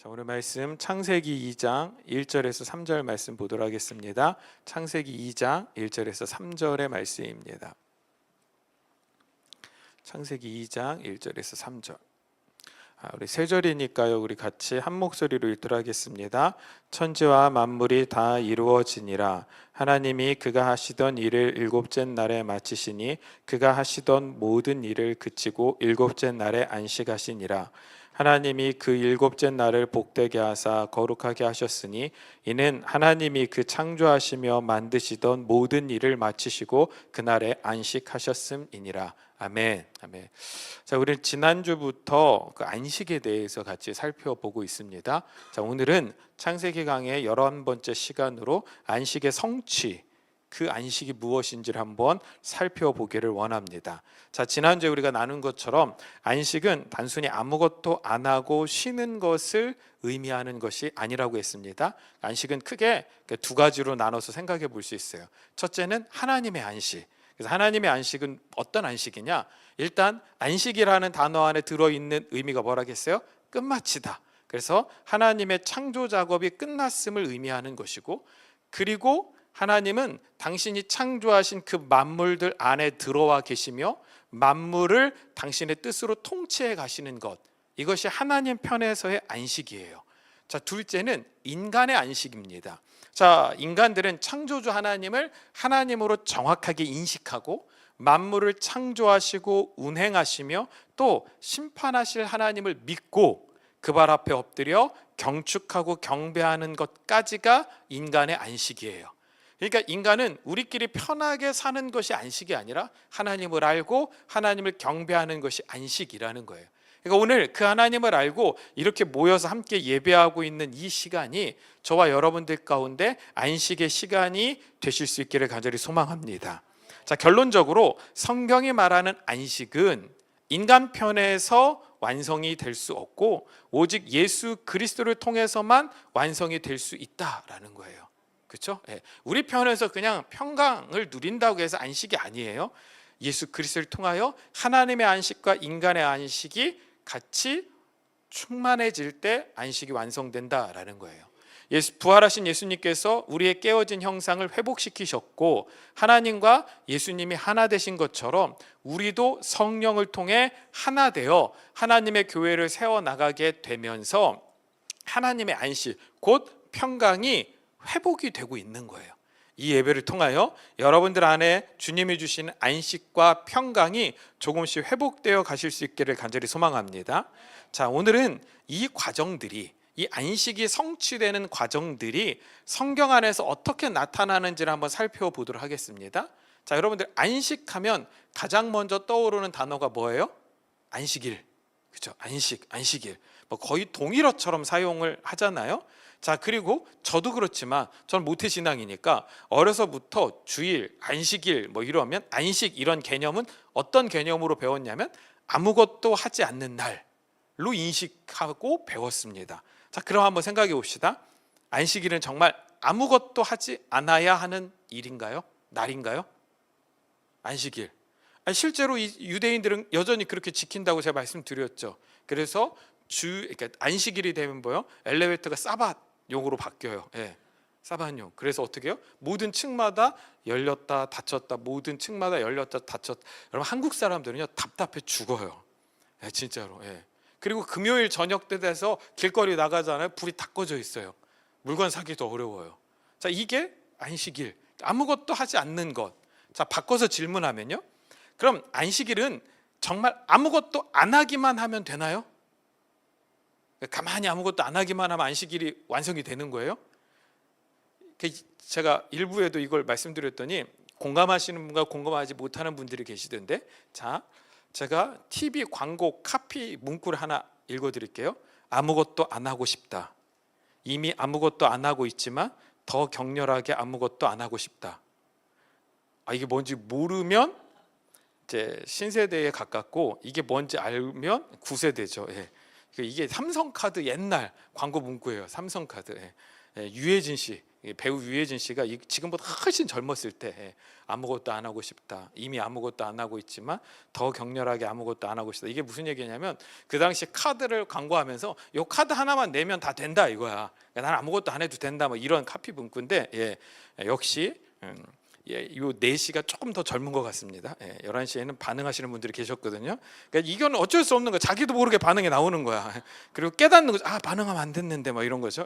자, 오늘 말씀 창세기 2장 1절에서 3절 말씀 보도록 하겠습니다. 창세기 2장 1절에서 3절의 말씀입니다. 창세기 2장 1절에서 3절. 우리 세 절이니까요. 우리 같이 한 목소리로 읽도록 하겠습니다. 천지와 만물이 다 이루어지니라. 하나님이 그가 하시던 일을 일곱째 날에 마치시니 그가 하시던 모든 일을 그치고 일곱째 날에 안식하시니라. 하나님이 그 일곱째 날을 복되게 하사 거룩하게 하셨으니 이는 하나님이 그 창조하시며 만드시던 모든 일을 마치시고 그날에 안식하셨음이니라. 아멘. 아멘. 자, 우리 지난주부터 그 안식에 대해서 같이 살펴보고 있습니다. 자, 오늘은 창세기 강의 11번째 시간으로 안식의 성취, 그 안식이 무엇인지를 한번 살펴보기를 원합니다. 자, 지난주에 우리가 나눈 것처럼 안식은 단순히 아무것도 안 하고 쉬는 것을 의미하는 것이 아니라고 했습니다. 안식은 크게 두 가지로 나눠서 생각해 볼 수 있어요. 첫째는 하나님의 안식. 그래서 하나님의 안식은 어떤 안식이냐? 일단 안식이라는 단어 안에 들어있는 의미가 뭐라겠어요? 끝마치다. 그래서 하나님의 창조 작업이 끝났음을 의미하는 것이고, 그리고 하나님은 당신이 창조하신 그 만물들 안에 들어와 계시며 만물을 당신의 뜻으로 통치해 가시는 것, 이것이 하나님 편에서의 안식이에요. 자, 둘째는 인간의 안식입니다. 자, 인간들은 창조주 하나님을 하나님으로 정확하게 인식하고 만물을 창조하시고 운행하시며 또 심판하실 하나님을 믿고 그 발 앞에 엎드려 경축하고 경배하는 것까지가 인간의 안식이에요. 그러니까 인간은 우리끼리 편하게 사는 것이 안식이 아니라 하나님을 알고 하나님을 경배하는 것이 안식이라는 거예요. 그러니까 오늘 그 하나님을 알고 이렇게 모여서 함께 예배하고 있는 이 시간이 저와 여러분들 가운데 안식의 시간이 되실 수 있기를 간절히 소망합니다. 자, 결론적으로 성경이 말하는 안식은 인간 편에서 완성이 될 수 없고 오직 예수 그리스도를 통해서만 완성이 될 수 있다라는 거예요. 그렇죠? 우리 편에서 그냥 평강을 누린다고 해서 안식이 아니에요. 예수 그리스도를 통하여 하나님의 안식과 인간의 안식이 같이 충만해질 때 안식이 완성된다라는 거예요. 부활하신 예수님께서 우리의 깨어진 형상을 회복시키셨고 하나님과 예수님이 하나 되신 것처럼 우리도 성령을 통해 하나 되어 하나님의 교회를 세워나가게 되면서 하나님의 안식, 곧 평강이 회복이 되고 있는 거예요. 이 예배를 통하여 여러분들 안에 주님이 주신 안식과 평강이 조금씩 회복되어 가실 수 있기를 간절히 소망합니다. 자, 오늘은 이 과정들이, 이 안식이 성취되는 과정들이 성경 안에서 어떻게 나타나는지를 한번 살펴보도록 하겠습니다. 자, 여러분들 안식하면 가장 먼저 떠오르는 단어가 뭐예요? 안식일. 그렇죠? 안식일. 뭐 거의 동일어처럼 사용을 하잖아요. 자, 그리고 저도 그렇지만 저는 모태신앙이니까 어려서부터 주일, 안식일 뭐 이러면 안식 이런 개념은 어떤 개념으로 배웠냐면 아무것도 하지 않는 날로 인식하고 배웠습니다. 자, 그럼 한번 생각해 봅시다. 안식일은 정말 아무것도 하지 않아야 하는 일인가요? 날인가요? 안식일. 실제로 이 유대인들은 여전히 그렇게 지킨다고 제가 말씀드렸죠. 그래서 그러니까 안식일이 되면 뭐요? 엘리베이터가 사밧용으로 바뀌어요. 사밧용. 그래서 어떻게 해요? 모든 층마다 열렸다 닫혔다, 모든 층마다 열렸다 닫혔다. 여러분, 한국 사람들은요 답답해 죽어요. 진짜로. 그리고 금요일 저녁 때 돼서 길거리 나가잖아요. 불이 다 꺼져 있어요. 물건 사기도 어려워요. 자, 이게 안식일. 아무것도 하지 않는 것. 자, 바꿔서 질문하면요. 그럼 안식일은 정말 아무것도 안 하기만 하면 되나요? 가만히 아무것도 안 하기만 하면 안식일이 완성이 되는 거예요? 제가 일부에도 이걸 말씀드렸더니 공감하시는 분과 공감하지 못하는 분들이 계시던데, 자, 제가 TV 광고 카피 문구를 하나 읽어드릴게요. 아무것도 안 하고 싶다. 이미 아무것도 안 하고 있지만 더 격렬하게 아무것도 안 하고 싶다. 이게 뭔지 모르면 이제 신세대에 가깝고 이게 뭔지 알면 구세대죠. 이게 삼성카드 옛날 광고 문구예요. 삼성카드. 유해진 씨, 배우 유해진 씨가 지금보다 훨씬 젊었을 때 아무것도 안 하고 싶다, 이미 아무것도 안 하고 있지만 더 격렬하게 아무것도 안 하고 싶다. 이게 무슨 얘기냐면 그 당시 카드를 광고하면서 요 카드 하나만 내면 다 된다 이거야. 그러니까 나는 아무것도 안 해도 된다, 뭐 이런 카피 문구인데 역시 요 4시가 조금 더 젊은 것 같습니다. 11시에는 반응하시는 분들이 계셨거든요. 그러니까 이건 어쩔 수 없는 거야. 자기도 모르게 반응이 나오는 거야. 그리고 깨닫는 거죠. 아, 반응하면 안 됐는데, 뭐 이런 거죠.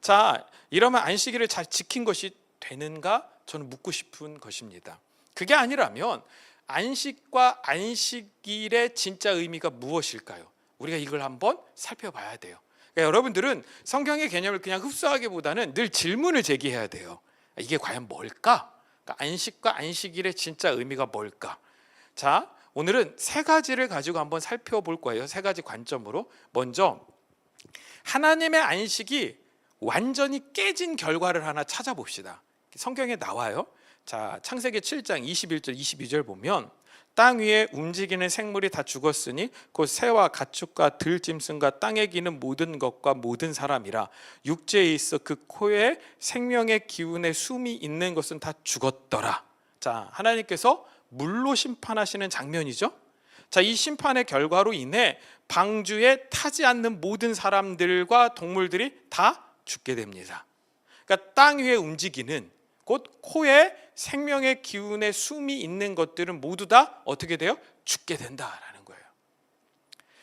자, 이러면 안식일을 잘 지킨 것이 되는가? 저는 묻고 싶은 것입니다. 그게 아니라면 안식과 안식일의 진짜 의미가 무엇일까요? 우리가 이걸 한번 살펴봐야 돼요. 그러니까 여러분들은 성경의 개념을 그냥 흡수하기보다는 늘 질문을 제기해야 돼요. 이게 과연 뭘까? 그러니까 안식과 안식일의 진짜 의미가 뭘까? 자, 오늘은 3가지를 가지고 한번 살펴볼 거예요. 3가지 관점으로. 먼저 하나님의 안식이 완전히 깨진 결과를 하나 찾아봅시다. 성경에 나와요. 자, 창세기 7장 21절 22절 보면 땅 위에 움직이는 생물이 다 죽었으니 곧 새와 가축과 들짐승과 땅에 기는 모든 것과 모든 사람이라 육지에 있어 그 코에 생명의 기운의 숨이 있는 것은 다 죽었더라. 자, 하나님께서 물로 심판하시는 장면이죠. 자, 이 심판의 결과로 인해 방주에 타지 않는 모든 사람들과 동물들이 다 죽게 됩니다. 그러니까 땅 위에 움직이는 곧 코에 생명의 기운의 숨이 있는 것들은 모두 다 어떻게 돼요? 죽게 된다라는 거예요.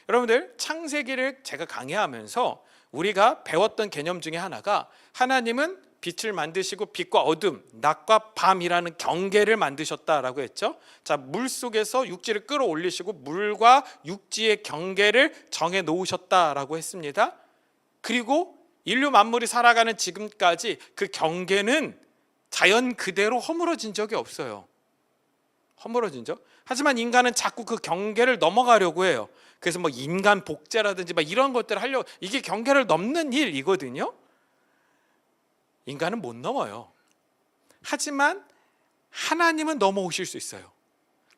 여러분들, 창세기를 제가 강의하면서 우리가 배웠던 개념 중에 하나가 하나님은 빛을 만드시고 빛과 어둠, 낮과 밤이라는 경계를 만드셨다라고 했죠. 자, 물 속에서 육지를 끌어올리시고 물과 육지의 경계를 정해 놓으셨다라고 했습니다. 그리고 인류 만물이 살아가는 지금까지 그 경계는 자연 그대로 허물어진 적이 없어요. 허물어진 적. 하지만 인간은 자꾸 그 경계를 넘어가려고 해요. 그래서 뭐 인간 복제라든지 막 이런 것들을 하려고, 이게 경계를 넘는 일이거든요. 인간은 못 넘어요. 하지만 하나님은 넘어오실 수 있어요.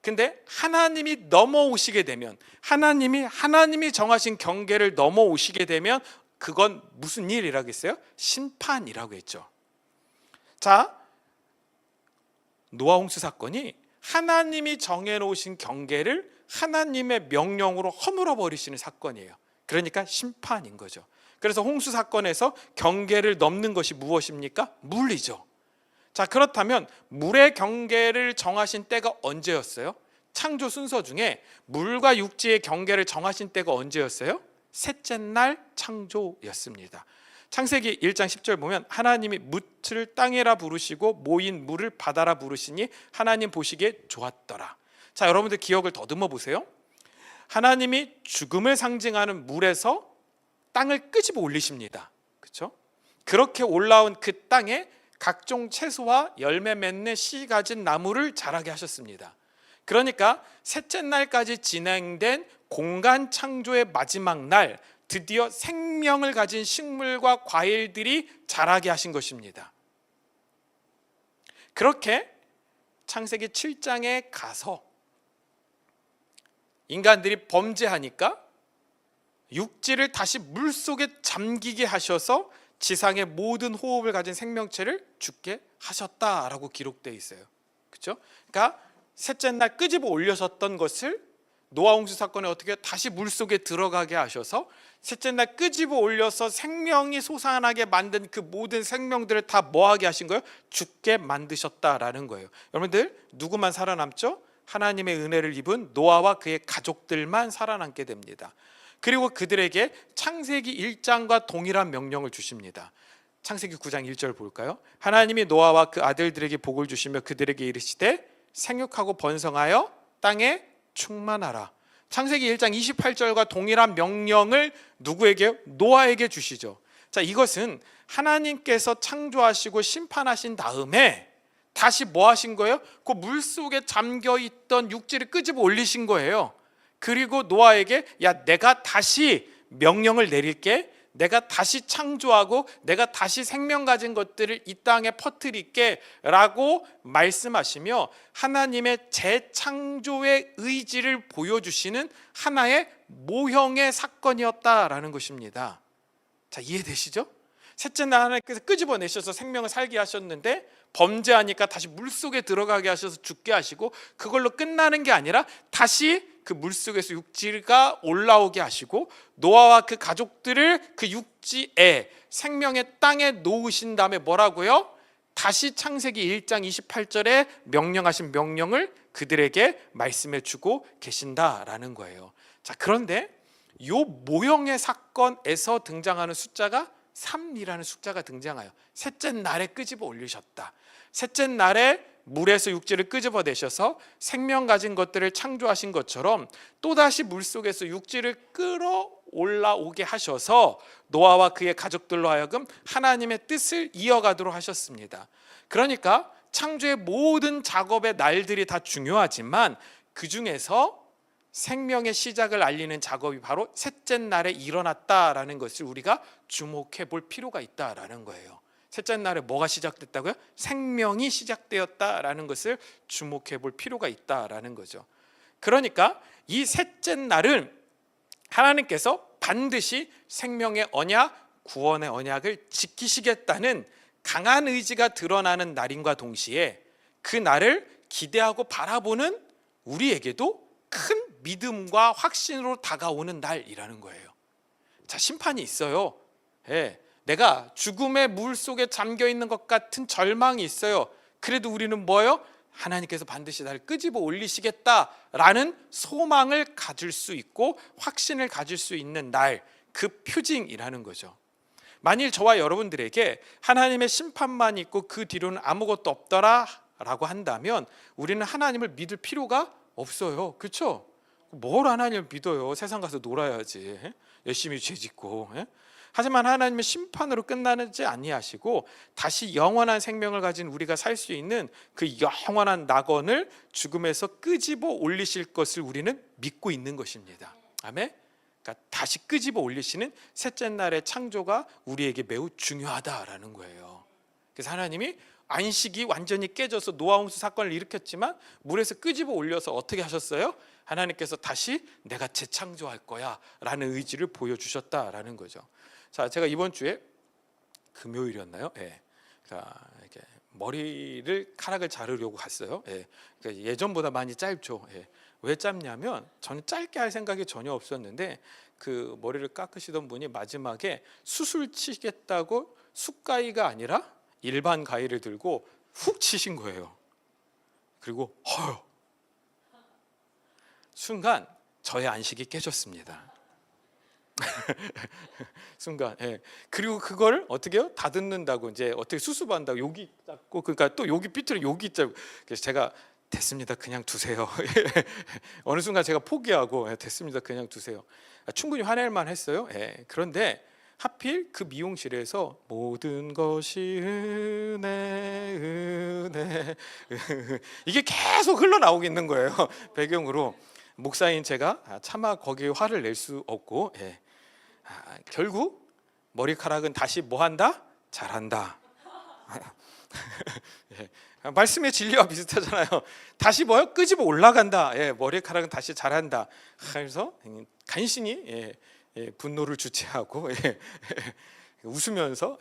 근데 하나님이 넘어오시게 되면, 하나님이 정하신 경계를 넘어오시게 되면 그건 무슨 일이라겠어요? 심판이라고 했죠. 자, 노아 홍수 사건이 하나님이 정해놓으신 경계를 하나님의 명령으로 허물어 버리시는 사건이에요. 그러니까 심판인 거죠. 그래서 홍수 사건에서 경계를 넘는 것이 무엇입니까? 물이죠. 자, 그렇다면 물의 경계를 정하신 때가 언제였어요? 창조 순서 중에 물과 육지의 경계를 정하신 때가 언제였어요? 셋째 날 창조였습니다. 창세기 1장 10절 보면 하나님이 묻을 땅이라 부르시고 모인 물을 바다라 부르시니 하나님 보시기에 좋았더라. 자, 여러분들 기억을 더듬어 보세요. 하나님이 죽음을 상징하는 물에서 땅을 끄집어 올리십니다. 그렇죠? 그렇게 올라온 그 땅에 각종 채소와 열매 맺는 씨 가진 나무를 자라게 하셨습니다. 그러니까 셋째 날까지 진행된 공간 창조의 마지막 날, 드디어 생명을 가진 식물과 과일들이 자라게 하신 것입니다. 그렇게 창세기 7장에 가서 인간들이 범죄하니까 육지를 다시 물속에 잠기게 하셔서 지상의 모든 호흡을 가진 생명체를 죽게 하셨다라고 기록되어 있어요. 그렇죠? 그러니까 셋째 날 끄집어 올려셨던 것을 노아 홍수 사건에 어떻게 다시 물속에 들어가게 하셔서 셋째 날 끄집어 올려서 생명이 솟아나게 만든 그 모든 생명들을 다 뭐하게 하신 거예요? 죽게 만드셨다라는 거예요. 여러분들, 누구만 살아남죠? 하나님의 은혜를 입은 노아와 그의 가족들만 살아남게 됩니다. 그리고 그들에게 창세기 1장과 동일한 명령을 주십니다. 창세기 9장 1절 볼까요? 하나님이 노아와 그 아들들에게 복을 주시며 그들에게 이르시되 생육하고 번성하여 땅에 충만하라. 창세기 1장 28절과 동일한 명령을 누구에게? 노아에게 주시죠. 자, 이것은 하나님께서 창조하시고 심판하신 다음에 다시 뭐 하신 거예요? 그 물속에 잠겨있던 육지를 끄집어 올리신 거예요. 그리고 노아에게, 야, 내가 다시 명령을 내릴게, 내가 다시 창조하고 내가 다시 생명 가진 것들을 이 땅에 퍼뜨릴게 라고 말씀하시며 하나님의 재창조의 의지를 보여주시는 하나의 모형의 사건이었다라는 것입니다. 자, 이해되시죠? 셋째 날 하나님께서 끄집어내셔서 생명을 살게 하셨는데 범죄하니까 다시 물속에 들어가게 하셔서 죽게 하시고 그걸로 끝나는 게 아니라 다시 그 물속에서 육지가 올라오게 하시고 노아와 그 가족들을 그 육지에 생명의 땅에 놓으신 다음에 뭐라고요? 다시 창세기 1장 28절에 명령하신 명령을 그들에게 말씀해 주고 계신다라는 거예요. 자, 그런데 이 모형의 사건에서 등장하는 숫자가 3이라는 숫자가 등장해요. 셋째 날에 끄집어 올리셨다. 셋째 날에 물에서 육지를 끄집어내셔서 생명 가진 것들을 창조하신 것처럼 또다시 물속에서 육지를 끌어 올라오게 하셔서 노아와 그의 가족들로 하여금 하나님의 뜻을 이어가도록 하셨습니다. 그러니까 창조의 모든 작업의 날들이 다 중요하지만 그 중에서 생명의 시작을 알리는 작업이 바로 셋째 날에 일어났다라는 것을 우리가 주목해 볼 필요가 있다라는 거예요. 셋째 날에 뭐가 시작됐다고요? 생명이 시작되었다라는 것을 주목해 볼 필요가 있다라는 거죠. 그러니까 이 셋째 날은 하나님께서 반드시 생명의 언약, 구원의 언약을 지키시겠다는 강한 의지가 드러나는 날임과 동시에 그 날을 기대하고 바라보는 우리에게도 큰 믿음과 확신으로 다가오는 날이라는 거예요. 자, 심판이 있어요. 내가 죽음의 물 속에 잠겨 있는 것 같은 절망이 있어요. 그래도 우리는 뭐예요? 하나님께서 반드시 나를 끄집어 올리시겠다라는 소망을 가질 수 있고 확신을 가질 수 있는 날, 그 표징이라는 거죠. 만일 저와 여러분들에게 하나님의 심판만 있고 그 뒤로는 아무것도 없더라라고 한다면 우리는 하나님을 믿을 필요가 없어요. 그렇죠? 뭘 하나님을 믿어요? 세상 가서 놀아야지. 열심히 죄짓고. 하지만 하나님의 심판으로 끝나지 아니하시고 다시 영원한 생명을 가진 우리가 살 수 있는 그 영원한 낙원을 죽음에서 끄집어 올리실 것을 우리는 믿고 있는 것입니다. 아멘. 그러니까 다시 끄집어 올리시는 셋째 날의 창조가 우리에게 매우 중요하다라는 거예요. 그래서 하나님이 안식이 완전히 깨져서 노아 홍수 사건을 일으켰지만 물에서 끄집어 올려서 어떻게 하셨어요? 하나님께서 다시 내가 재창조할 거야 라는 의지를 보여주셨다라는 거죠. 자, 제가 이번 주에 금요일이었나요? 이렇게 머리를 카락을 자르려고 갔어요. 그러니까 예전보다 많이 짧죠. 왜 짧냐면 저는 짧게 할 생각이 전혀 없었는데 그 머리를 깎으시던 분이 마지막에 수술 치겠다고 숯가위가 아니라 일반 가위를 들고 훅 치신 거예요. 그리고 헐! 순간 저의 안식이 깨졌습니다. 순간. 그리고 그걸 어떻게 해요? 다듬는다고 이제 어떻게 수습한다고 여기 잡고 그러니까 또 여기 삐뚤어 여기 잡고 그래서 제가 됐습니다. 그냥 두세요. 어느 순간 제가 포기하고 됐습니다. 그냥 두세요. 충분히 화낼만 했어요. 그런데 하필 그 미용실에서 모든 것이 은혜 이게 계속 흘러나오고 있는 거예요. 배경으로. 목사인 제가 차마 거기에 화를 낼 수 없고 결국 머리카락은 다시 뭐한다? 잘한다. 말씀의 진리와 비슷하잖아요. 다시 뭐요? 끄집어 올라간다. 머리카락은 다시 자란다. 그래서 간신히 분노를 주체하고 웃으면서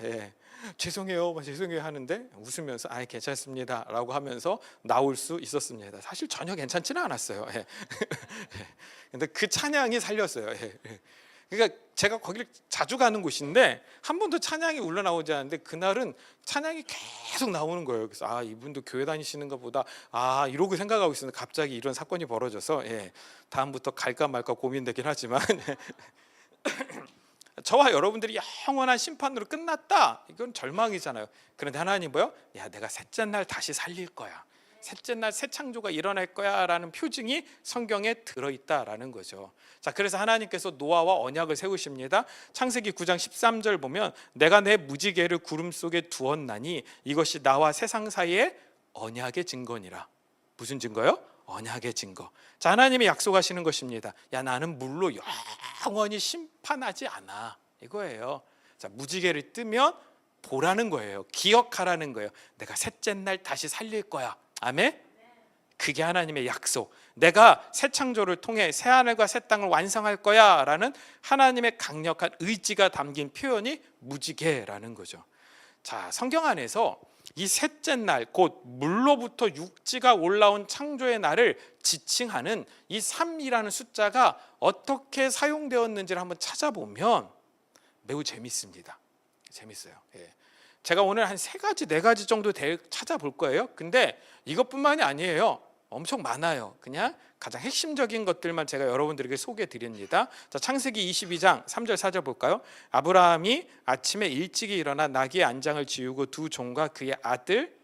죄송해요 하는데 웃으면서 괜찮습니다 라고 하면서 나올 수 있었습니다. 사실 전혀 괜찮지는 않았어요. 근데 그 찬양이 살렸어요. 그러니까 제가 거기를 자주 가는 곳인데 한 번도 찬양이 올라나오지 않는데 그날은 찬양이 계속 나오는 거예요. 그래서 이분도 교회 다니시는가 보다 이러고 생각하고 있었는데 갑자기 이런 사건이 벌어져서 다음부터 갈까 말까 고민되긴 하지만 저와 여러분들이 영원한 심판으로 끝났다, 이건 절망이잖아요. 그런데 하나님 뭐요? 내가 셋째 날 다시 살릴 거야. 셋째 날 새 창조가 일어날 거야 라는 표징이 성경에 들어있다라는 거죠. 자, 그래서 하나님께서 노아와 언약을 세우십니다. 창세기 9장 13절 보면 내가 내 무지개를 구름 속에 두었나니 이것이 나와 세상 사이의 언약의 증거니라. 무슨 증거요? 언약의 증거. 자, 하나님이 약속하시는 것입니다. 나는 물로 영원히 심판하지 않아, 이거예요. 자, 무지개를 뜨면 보라는 거예요. 기억하라는 거예요. 내가 셋째 날 다시 살릴 거야. 아멘. 그게 하나님의 약속, 내가 새 창조를 통해 새 하늘과 새 땅을 완성할 거야 라는 하나님의 강력한 의지가 담긴 표현이 무지개라는 거죠. 자, 성경 안에서 이 셋째 날, 곧 물로부터 육지가 올라온 창조의 날을 지칭하는 이 3이라는 숫자가 어떻게 사용되었는지를 한번 찾아보면 매우 재밌습니다. 재밌어요. 예. 제가 오늘 한 3가지, 4가지 정도 찾아볼 거예요. 근데 이것뿐만이 아니에요. 엄청 많아요. 그냥 가장 핵심적인 것들만 제가 여러분들에게 소개해 드립니다. 자, 창세기 22장 3절 4절 볼까요? 아브라함이 아침에 일찍이 일어나 나귀의 안장을 지우고 두 종과 그의 아들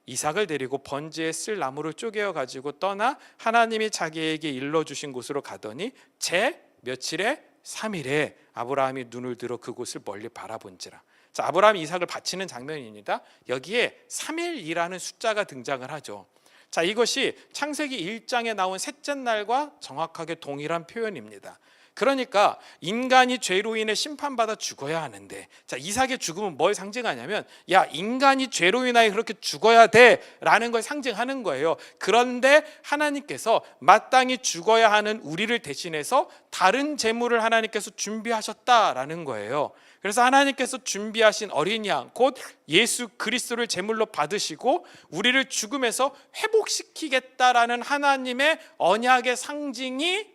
이삭을 데리고 번제에 쓸 나무를 쪼개어 가지고 떠나 하나님이 자기에게 일러주신 곳으로 가더니 제 며칠에 3일에 아브라함이 눈을 들어 그곳을 멀리 바라본지라. 자, 아브라함이 이삭을 바치는 장면입니다. 여기에 3일이라는 숫자가 등장을 하죠. 자, 이것이 창세기 1장에 나온 셋째 날과 정확하게 동일한 표현입니다. 그러니까 인간이 죄로 인해 심판받아 죽어야 하는데, 자, 이삭의 죽음은 뭘 상징하냐면, 야, 인간이 죄로 인하여 그렇게 죽어야 돼 라는 걸 상징하는 거예요. 그런데 하나님께서 마땅히 죽어야 하는 우리를 대신해서 다른 제물을 하나님께서 준비하셨다라는 거예요. 그래서 하나님께서 준비하신 어린 양, 곧 예수 그리스도를 제물로 받으시고 우리를 죽음에서 회복시키겠다라는 하나님의 언약의 상징이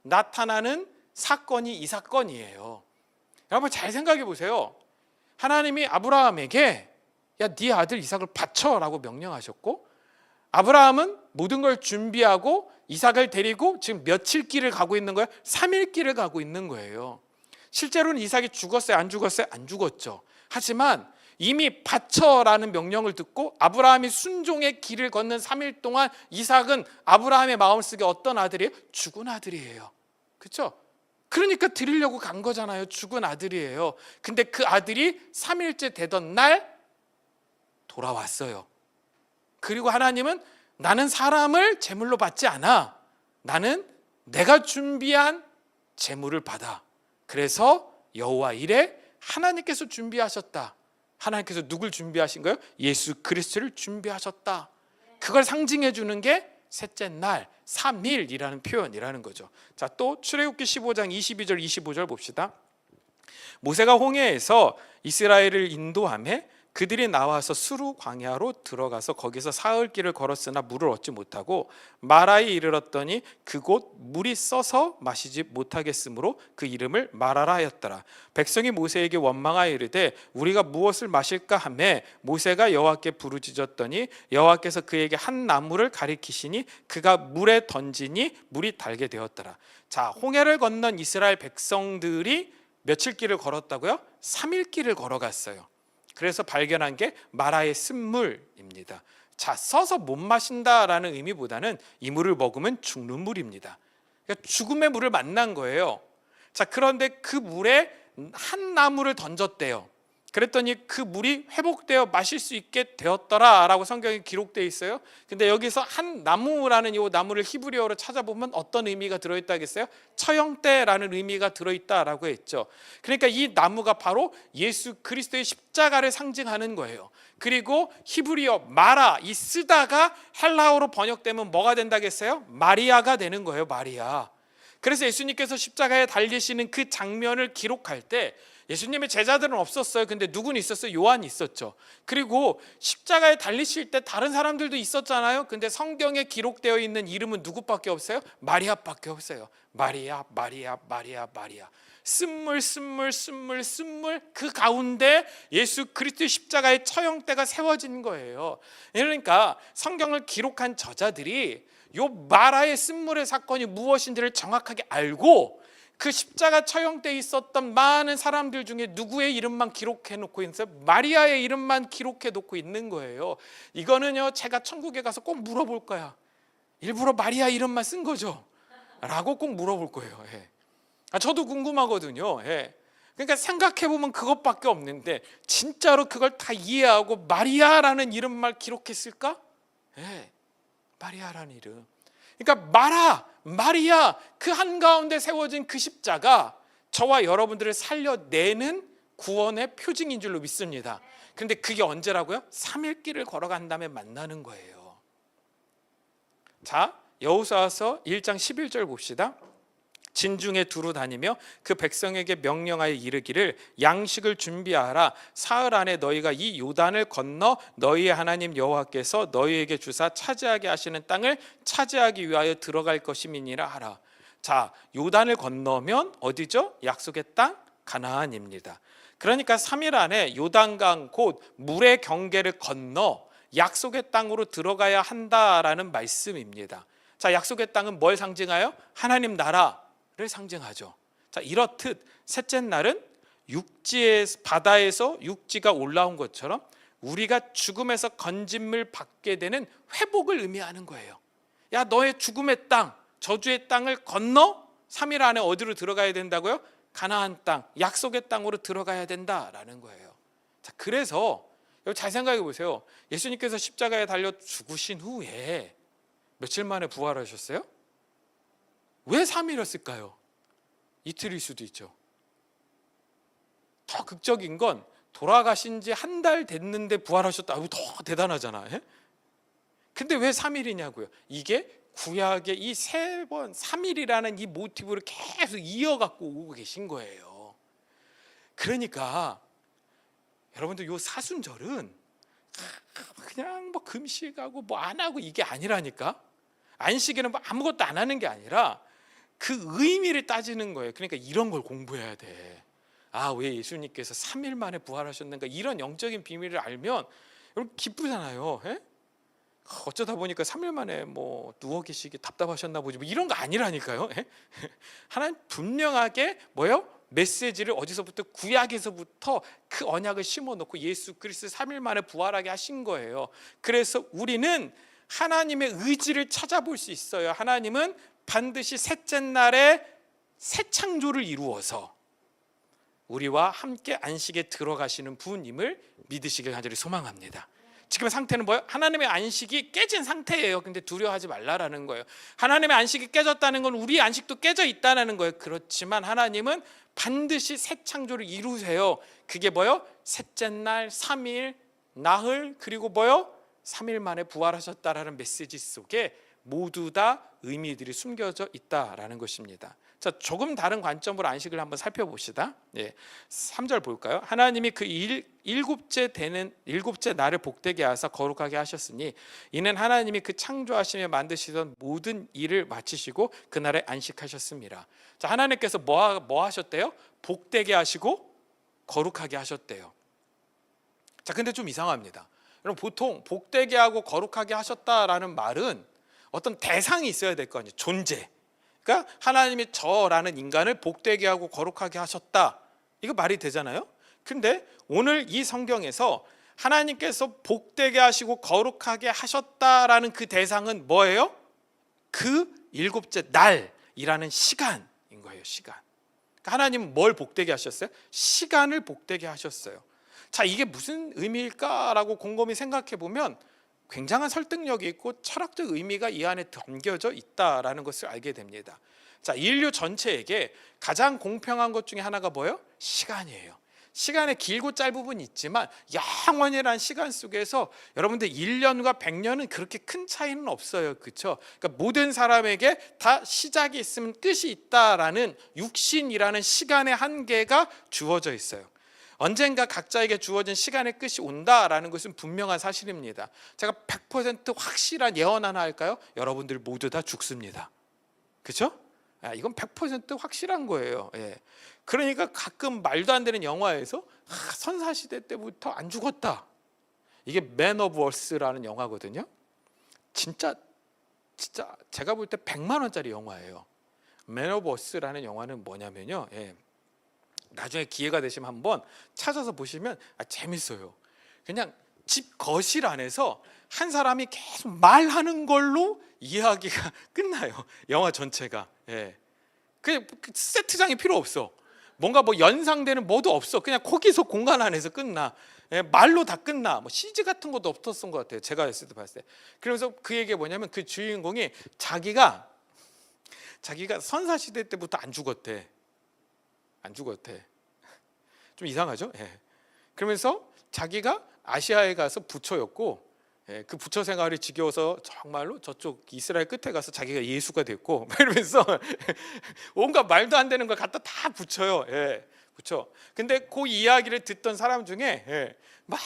나타나는 사건이 이 사건이에요. 여러분 잘 생각해 보세요. 하나님이 아브라함에게 야, 네 아들 이삭을 바쳐라고 명령하셨고, 아브라함은 모든 걸 준비하고 이삭을 데리고 지금 며칠 길을 가고 있는 거예요? 3일 길을 가고 있는 거예요. 실제로는 이삭이 죽었어요? 안 죽었어요? 안 죽었죠. 하지만 이미 바쳐라는 명령을 듣고 아브라함이 순종의 길을 걷는 3일 동안 이삭은 아브라함의 마음속에 어떤 아들이에요? 죽은 아들이에요. 그렇죠? 그러니까 드리려고 간 거잖아요. 죽은 아들이에요. 근데 그 아들이 3일째 되던 날 돌아왔어요. 그리고 하나님은 나는 사람을 제물로 받지 않아. 나는 내가 준비한 제물을 받아. 그래서 여호와 이레, 하나님께서 준비하셨다. 하나님께서 누굴 준비하신 거예요? 예수 그리스도를 준비하셨다. 그걸 상징해 주는 게 셋째 날 3일이라는 표현이라는 거죠. 자, 또 출애굽기 15장 22절 25절 봅시다. 모세가 홍해에서 이스라엘을 인도하며 그들이 나와서 수르 광야로 들어가서 거기서 사흘 길을 걸었으나 물을 얻지 못하고 마라에 이르렀더니 그곳 물이 써서 마시지 못하겠으므로 그 이름을 마라라 하였더라. 백성이 모세에게 원망하여 이르되 우리가 무엇을 마실까 하매 모세가 여호와께 부르짖었더니 여호와께서 그에게 한 나무를 가리키시니 그가 물에 던지니 물이 달게 되었더라. 자, 홍해를 건넌 이스라엘 백성들이 며칠 길을 걸었다고요? 3일 길을 걸어갔어요. 그래서 발견한 게 마라의 쓴물입니다. 자, 써서 못 마신다라는 의미보다는 이 물을 먹으면 죽는 물입니다. 그러니까 죽음의 물을 만난 거예요. 자, 그런데 그 물에 한 나무를 던졌대요. 그랬더니 그 물이 회복되어 마실 수 있게 되었더라라고 성경에 기록되어 있어요. 근데 여기서 한 나무라는 이 나무를 히브리어로 찾아보면 어떤 의미가 들어있다겠어요? 처형대라는 의미가 들어있다라고 했죠. 그러니까 이 나무가 바로 예수 그리스도의 십자가를 상징하는 거예요. 그리고 히브리어 마라, 이 쓰다가 헬라어로 번역되면 뭐가 된다겠어요? 마리아가 되는 거예요. 마리아. 그래서 예수님께서 십자가에 달리시는 그 장면을 기록할 때 예수님의 제자들은 없었어요. 근데 누구는 있었어요? 요한이 있었죠. 그리고 십자가에 달리실 때 다른 사람들도 있었잖아요. 근데 성경에 기록되어 있는 이름은 누구밖에 없어요? 마리아밖에 없어요. 마리아, 마리아, 마리아, 마리아. 쓴물, 쓴물, 쓴물, 쓴물, 그 가운데 예수 그리스도의 십자가의 처형대가 세워진 거예요. 그러니까 성경을 기록한 저자들이 요 마라의 쓴물의 사건이 무엇인지를 정확하게 알고 그 십자가 처형대에 있었던 많은 사람들 중에 누구의 이름만 기록해 놓고 있어요? 마리아의 이름만 기록해 놓고 있는 거예요. 이거는요, 제가 천국에 가서 꼭 물어볼 거야. 일부러 마리아 이름만 쓴 거죠? 라고 꼭 물어볼 거예요. 예. 저도 궁금하거든요. 예. 그러니까 생각해보면 그것밖에 없는데 진짜로 그걸 다 이해하고 마리아라는 이름만 기록했을까? 예. 마리아라는 이름. 그러니까 마리아, 그 한가운데 세워진 그 십자가 저와 여러분들을 살려내는 구원의 표징인 줄로 믿습니다. 그런데 그게 언제라고요? 3일 길을 걸어간 다음에 만나는 거예요. 자, 여호수아서 1장 11절 봅시다. 진중에 두루 다니며 그 백성에게 명령하여 이르기를 양식을 준비하라. 사흘 안에 너희가 이 요단을 건너 너희의 하나님 여호와께서 너희에게 주사 차지하게 하시는 땅을 차지하기 위하여 들어갈 것임이니라 하라. 자, 요단을 건너면 어디죠? 약속의 땅 가나안입니다. 그러니까 3일 안에 요단강 곧 물의 경계를 건너 약속의 땅으로 들어가야 한다라는 말씀입니다. 자, 약속의 땅은 뭘 상징하여? 하나님 나라를 상징하죠. 자, 이렇듯 셋째 날은 바다에서 육지가 올라온 것처럼 우리가 죽음에서 건짐을 받게 되는 회복을 의미하는 거예요. 야, 너의 죽음의 땅, 저주의 땅을 건너 3일 안에 어디로 들어가야 된다고요? 가나안 땅, 약속의 땅으로 들어가야 된다라는 거예요. 자, 그래서 잘 생각해 보세요. 예수님께서 십자가에 달려 죽으신 후에 며칠 만에 부활하셨어요? 왜 3일이었을까요? 이틀일 수도 있죠. 더 극적인 건 돌아가신 지 한 달 됐는데 부활하셨다. 더 대단하잖아. 근데 왜 3일이냐고요? 이게 구약의 이 3번 3일이라는 이 모티브를 계속 이어갖고 오고 계신 거예요. 그러니까 여러분들 요 사순절은 그냥 뭐 금식하고 뭐 안 하고 이게 아니라니까. 안식일은 뭐 아무것도 안 하는 게 아니라 그 의미를 따지는 거예요. 그러니까 이런 걸 공부해야 돼. 아, 왜 예수님께서 3일 만에 부활하셨는가, 이런 영적인 비밀을 알면 여러분 기쁘잖아요. 어쩌다 보니까 3일 만에 뭐 누워 계시기 답답하셨나 보지, 뭐 이런 거 아니라니까요. 하나님 분명하게 뭐요? 메시지를 어디서부터, 구약에서부터 그 언약을 심어놓고 예수 그리스도 3일 만에 부활하게 하신 거예요. 그래서 우리는 하나님의 의지를 찾아볼 수 있어요. 하나님은 반드시 셋째 날에 새 창조를 이루어서 우리와 함께 안식에 들어가시는 분임을 믿으시길 간절히 소망합니다. 지금 상태는 뭐예요? 하나님의 안식이 깨진 상태예요. 근데 두려워하지 말라라는 거예요. 하나님의 안식이 깨졌다는 건 우리 안식도 깨져 있다는 거예요. 그렇지만 하나님은 반드시 새 창조를 이루세요. 그게 뭐예요? 셋째 날, 3일, 나흘, 그리고 뭐예요? 3일 만에 부활하셨다라는 메시지 속에 모두 다 의미들이 숨겨져 있다라는 것입니다. 자, 조금 다른 관점으로 안식을 한번 살펴봅시다. 3절 볼까요? 하나님이 그 일곱째 날을 복되게 하사 거룩하게 하셨으니 이는 하나님이 그 창조하시며 만드시던 모든 일을 마치시고 그날에 안식하셨습니다. 자, 하나님께서 뭐 하셨대요? 복되게 하시고 거룩하게 하셨대요. 자, 근데 좀 이상합니다. 여러분, 보통 복되게 하고 거룩하게 하셨다라는 말은 어떤 대상이 있어야 될 거 아니에요. 존재. 그러니까 하나님이 저라는 인간을 복되게 하고 거룩하게 하셨다. 이거 말이 되잖아요. 근데 오늘 이 성경에서 하나님께서 복되게 하시고 거룩하게 하셨다라는 그 대상은 뭐예요? 그 일곱째 날이라는 시간인 거예요. 시간. 그러니까 하나님은 뭘 복되게 하셨어요? 시간을 복되게 하셨어요. 자, 이게 무슨 의미일까라고 곰곰이 생각해 보면 굉장한 설득력이 있고 철학적 의미가 이 안에 담겨져 있다라는 것을 알게 됩니다. 자, 인류 전체에게 가장 공평한 것 중에 하나가 뭐예요? 시간이에요. 시간의 길고 짧은 부분이 있지만 영원이라는 시간 속에서 여러분들 1년과 100년은 그렇게 큰 차이는 없어요. 그렇죠? 그러니까 모든 사람에게 다 시작이 있으면 끝이 있다라는 육신이라는 시간의 한계가 주어져 있어요. 언젠가 각자에게 주어진 시간의 끝이 온다라는 것은 분명한 사실입니다. 제가 100% 확실한 예언 하나 할까요? 여러분들 모두 다 죽습니다. 그렇죠? 이건 100% 확실한 거예요. 그러니까 가끔 말도 안 되는 영화에서 선사시대 때부터 안 죽었다. 이게 맨 오브 어스라는 영화거든요. 진짜 제가 볼 때 100만 원짜리 영화예요. 맨 오브 어스라는 영화는 뭐냐면요. 나중에 기회가 되시면 한번 찾아서 보시면 재밌어요. 그냥 집 거실 안에서 한 사람이 계속 말하는 걸로 이야기가 끝나요. 영화 전체가. 그 세트장이 필요 없어. 뭔가 뭐 연상되는 뭐도 없어. 그냥 거기서 공간 안에서 끝나. 말로 다 끝나. 뭐 CG 같은 것도 없었던 것 같아요. 제가 했을 때 봤을 때. 그러면서 그 얘기가 뭐냐면 그 주인공이 자기가 선사시대 때부터 안 죽었대. 좀 이상하죠? 그러면서 자기가 아시아에 가서 부처였고 그 부처 생활이 지겨워서 정말로 저쪽 이스라엘 끝에 가서 자기가 예수가 됐고 이러면서 온갖 말도 안 되는 걸 갖다 다 붙여요. 붙여. 근데 그 이야기를 듣던 사람 중에 막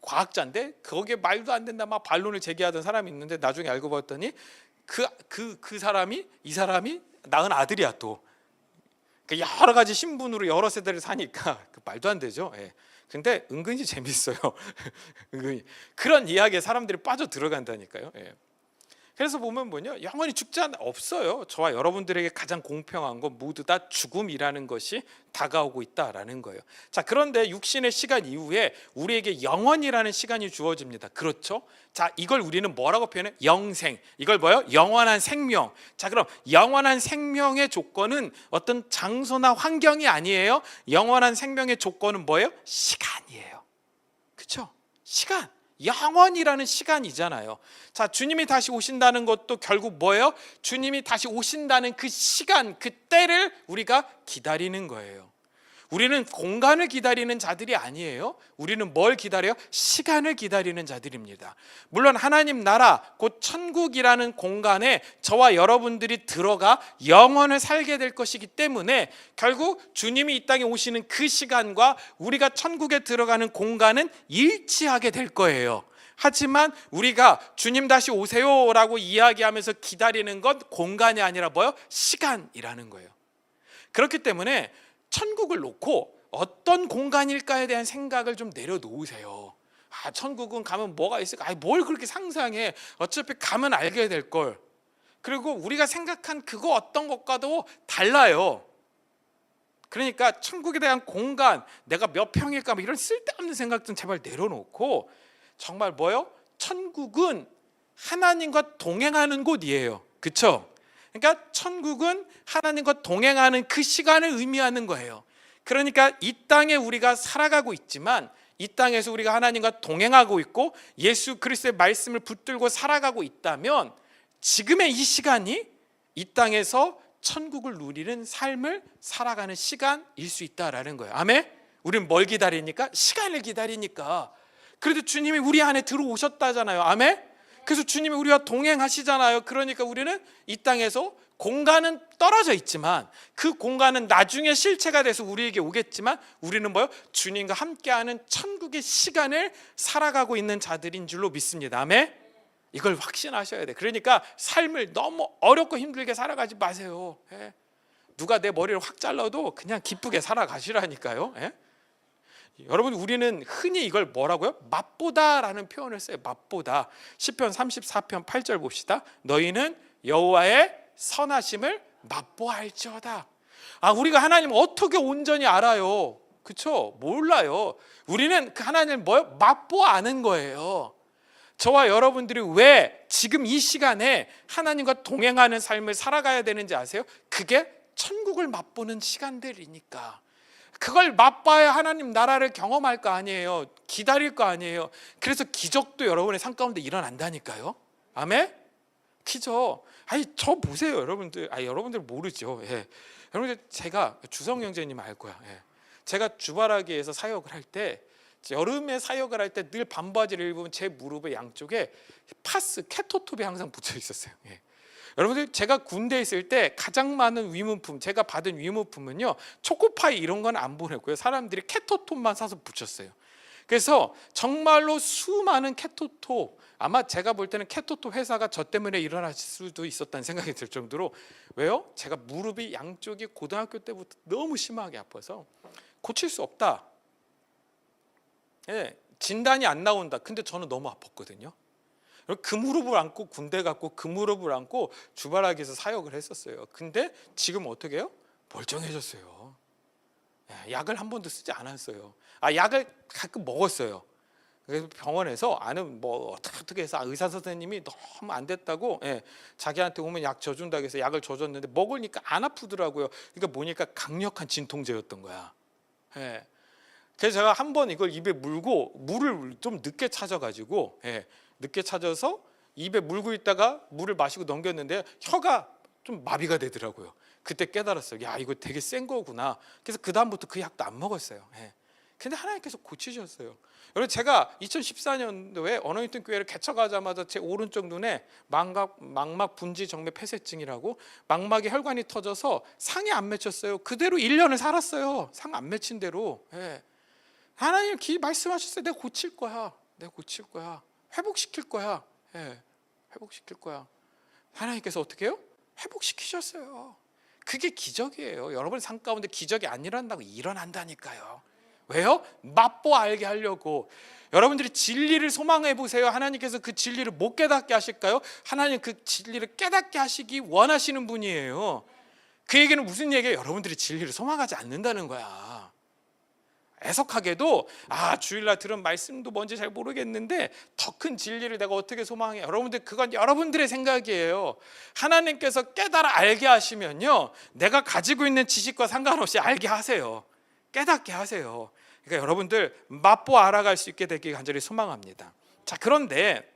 과학자인데 거기에 말도 안 된다 막 반론을 제기하던 사람이 있는데 나중에 알고 봤더니 그 사람이 이 사람이 낳은 아들이야 또. 여러 가지 신분으로 여러 세대를 사니까 말도 안 되죠. 근데 은근히 재밌어요. 은근히 그런 이야기에 사람들이 빠져 들어간다니까요. 그래서 보면 뭐냐, 영원히 죽지 않아 없어요. 저와 여러분들에게 가장 공평한 건 모두 다 죽음이라는 것이 다가오고 있다라는 거예요. 자, 그런데 육신의 시간 이후에 우리에게 영원이라는 시간이 주어집니다. 그렇죠? 자, 이걸 우리는 뭐라고 표현해? 영생. 이걸 뭐요? 영원한 생명. 자, 그럼 영원한 생명의 조건은 어떤 장소나 환경이 아니에요. 영원한 생명의 조건은 뭐예요? 시간이에요. 그렇죠? 시간. 영원이라는 시간이잖아요. 자, 주님이 다시 오신다는 것도 결국 뭐예요? 주님이 다시 오신다는 그 시간, 그 때를 우리가 기다리는 거예요. 우리는 공간을 기다리는 자들이 아니에요. 우리는 뭘 기다려요? 시간을 기다리는 자들입니다. 물론 하나님 나라, 곧 천국이라는 공간에 저와 여러분들이 들어가 영원을 살게 될 것이기 때문에 결국 주님이 이 땅에 오시는 그 시간과 우리가 천국에 들어가는 공간은 일치하게 될 거예요. 하지만 우리가 주님 다시 오세요라고 이야기하면서 기다리는 건 공간이 아니라 뭐예요? 시간이라는 거예요. 그렇기 때문에 천국을 놓고 어떤 공간일까에 대한 생각을 좀 내려놓으세요. 천국은 가면 뭐가 있을까? 뭘 그렇게 상상해? 어차피 가면 알게 될 걸. 그리고 우리가 생각한 그거 어떤 것과도 달라요. 그러니까 천국에 대한 공간, 내가 몇 평일까? 이런 쓸데없는 생각 좀 제발 내려놓고 정말 뭐요? 천국은 하나님과 동행하는 곳이에요. 그렇죠? 그러니까 천국은 하나님과 동행하는 그 시간을 의미하는 거예요. 그러니까 이 땅에 우리가 살아가고 있지만 이 땅에서 우리가 하나님과 동행하고 있고 예수 그리스도의 말씀을 붙들고 살아가고 있다면 지금의 이 시간이 이 땅에서 천국을 누리는 삶을 살아가는 시간일 수 있다라는 거예요. 아멘? 우리는 뭘 기다리니까? 시간을 기다리니까. 그래도 주님이 우리 안에 들어오셨다잖아요. 아멘? 그래서 주님이 우리와 동행하시잖아요. 그러니까 우리는 이 땅에서 공간은 떨어져 있지만 그 공간은 나중에 실체가 돼서 우리에게 오겠지만 우리는 뭐요? 주님과 함께하는 천국의 시간을 살아가고 있는 자들인 줄로 믿습니다. 아멘? 이걸 확신하셔야 돼. 그러니까 삶을 너무 어렵고 힘들게 살아가지 마세요. 누가 내 머리를 확 잘라도 그냥 기쁘게 살아가시라니까요. 여러분, 우리는 흔히 이걸 뭐라고요? 맛보다라는 표현을 써요. 맛보다. 시편 34편 8절 봅시다. 너희는 여호와의 선하심을 맛보할지어다. 우리가 하나님을 어떻게 온전히 알아요? 그렇죠? 몰라요. 우리는 그 하나님을 뭐요? 맛보 아는 거예요. 저와 여러분들이 왜 지금 이 시간에 하나님과 동행하는 삶을 살아가야 되는지 아세요? 그게 천국을 맛보는 시간들이니까. 그걸 맛봐야 하나님 나라를 경험할 거 아니에요. 기다릴 거 아니에요. 그래서 기적도 여러분의 삶 가운데 일어난다니까요. 아멘? 기적. 저 보세요, 여러분들. 여러분들 모르죠. 여러분들, 제가 주성 형제님 알 거야. 제가 주바라기에서 사역을 할 때, 여름에 사역을 할 때 늘 반바지를 입으면 제 무릎의 양쪽에 파스, 케토톱이 항상 붙여 있었어요. 여러분들, 제가 군대에 있을 때 가장 많은 위문품, 제가 받은 위문품은요, 초코파이 이런 건 안 보냈고요, 사람들이 케토톱만 사서 붙였어요. 그래서 정말로 수많은 케토톱, 아마 제가 볼 때는 케토톱 회사가 저 때문에 일어날 수도 있었다는 생각이 들 정도로. 왜요? 제가 무릎이 양쪽이 고등학교 때부터 너무 심하게 아파서 고칠 수 없다, 진단이 안 나온다. 근데 저는 너무 아팠거든요. 그 무릎을 안고 군대 갔고 그 무릎을 안고 주바라기에서 사역을 했었어요. 근데 지금 어떻게 해요? 멀쩡해졌어요. 약을 한 번도 쓰지 않았어요. 약을 가끔 먹었어요. 그래서 병원에서 아는 뭐 어떻게 해서 의사 선생님이 너무 안 됐다고 자기한테 오면 약 줘준다고 해서 약을 줘줬는데 먹으니까 안 아프더라고요. 그러니까 뭐니까 강력한 진통제였던 거야. 그래서 제가 한번 이걸 입에 물고 물을 좀 늦게 찾아가지고 늦게 찾아서 입에 물고 있다가 물을 마시고 넘겼는데 혀가 좀 마비가 되더라고요. 그때 깨달았어요. 야, 이거 되게 센 거구나. 그래서 그 다음부터 그 약도 안 먹었어요. 근데 하나님께서 고치셨어요. 여러분, 제가 2014년도에 어너인팅 교회를 개척하자마자 제 오른쪽 눈에 망막 분지 정맥 폐쇄증이라고 망막에 혈관이 터져서 상이 안 맺혔어요. 그대로 1년을 살았어요. 상 안 맺힌 대로. 예. 하나님 말씀하셨어요. 내가 고칠 거야. 내가 고칠 거야. 회복시킬 거야. 예. 회복시킬 거야. 하나님께서 어떻게 해요? 회복시키셨어요. 그게 기적이에요. 여러분 삶 가운데 기적이 안 일어난다고 일어난다니까요. 왜요? 맛보 알게 하려고. 여러분들이 진리를 소망해 보세요. 하나님께서 그 진리를 못 깨닫게 하실까요? 하나님 그 진리를 깨닫게 하시기 원하시는 분이에요. 그 얘기는 무슨 얘기예요? 여러분들이 진리를 소망하지 않는다는 거야. 애석하게도 주일날 들은 말씀도 뭔지 잘 모르겠는데 더 큰 진리를 내가 어떻게 소망해? 여러분들, 그건 여러분들의 생각이에요. 하나님께서 깨달아 알게 하시면요, 내가 가지고 있는 지식과 상관없이 알게 하세요. 깨닫게 하세요. 그러니까 여러분들 맛보 알아갈 수 있게 되길 간절히 소망합니다. 자, 그런데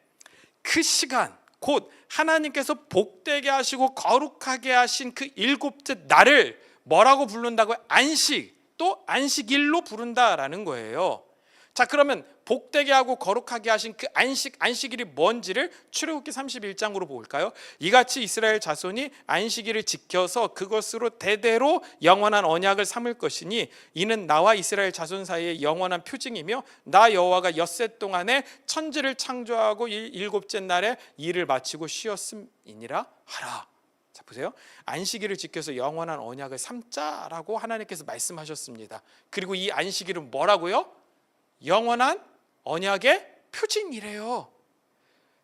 그 시간, 곧 하나님께서 복되게 하시고 거룩하게 하신 그 일곱째 날을 뭐라고 부른다고요? 안식, 또 안식일로 부른다라는 거예요. 자, 그러면 복되게 하고 거룩하게 하신 그 안식일이 뭔지를 출애굽기 31장으로 볼까요? 이같이 이스라엘 자손이 안식일을 지켜서 그것으로 대대로 영원한 언약을 삼을 것이니 이는 나와 이스라엘 자손 사이의 영원한 표징이며 나 여호와가 엿새 동안에 천지를 창조하고 일곱째 날에 일을 마치고 쉬었음이니라 하라. 자, 보세요. 안식일을 지켜서 영원한 언약을 삼자라고 하나님께서 말씀하셨습니다. 그리고 이 안식일은 뭐라고요? 영원한 언약의 표징이래요.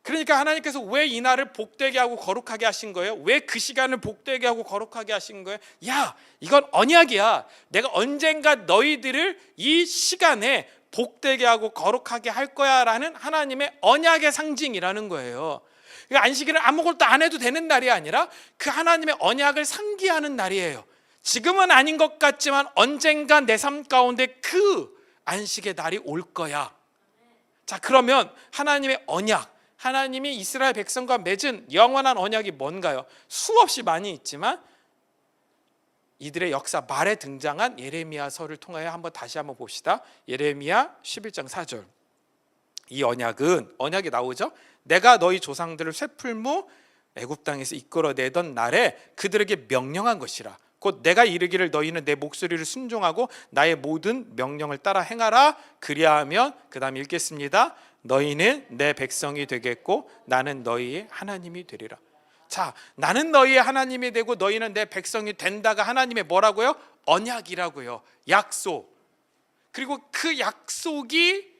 그러니까 하나님께서 왜 이 날을 복되게 하고 거룩하게 하신 거예요? 왜 그 시간을 복되게 하고 거룩하게 하신 거예요? 야, 이건 언약이야. 내가 언젠가 너희들을 이 시간에 복되게 하고 거룩하게 할 거야 라는 하나님의 언약의 상징이라는 거예요. 그러니까 안식일은 아무것도 안 해도 되는 날이 아니라 그 하나님의 언약을 상기하는 날이에요. 지금은 아닌 것 같지만 언젠가 내 삶 가운데 그 안식의 날이 올 거야. 자, 그러면 하나님의 언약, 하나님이 이스라엘 백성과 맺은 영원한 언약이 뭔가요? 수없이 많이 있지만 이들의 역사 말에 등장한 예레미야서를 통하여 다시 한번 봅시다. 예레미야 11장 4절. 이 언약이 나오죠. 내가 너희 조상들을 쇠풀무 애굽 땅에서 이끌어내던 날에 그들에게 명령한 것이라. 곧 내가 이르기를 너희는 내 목소리를 순종하고 나의 모든 명령을 따라 행하라. 그리하면, 그 다음 읽겠습니다. 너희는 내 백성이 되겠고 나는 너희의 하나님이 되리라. 자, 나는 너희의 하나님이 되고 너희는 내 백성이 된다가 하나님의 뭐라고요? 언약이라고요. 약속. 그리고 그 약속이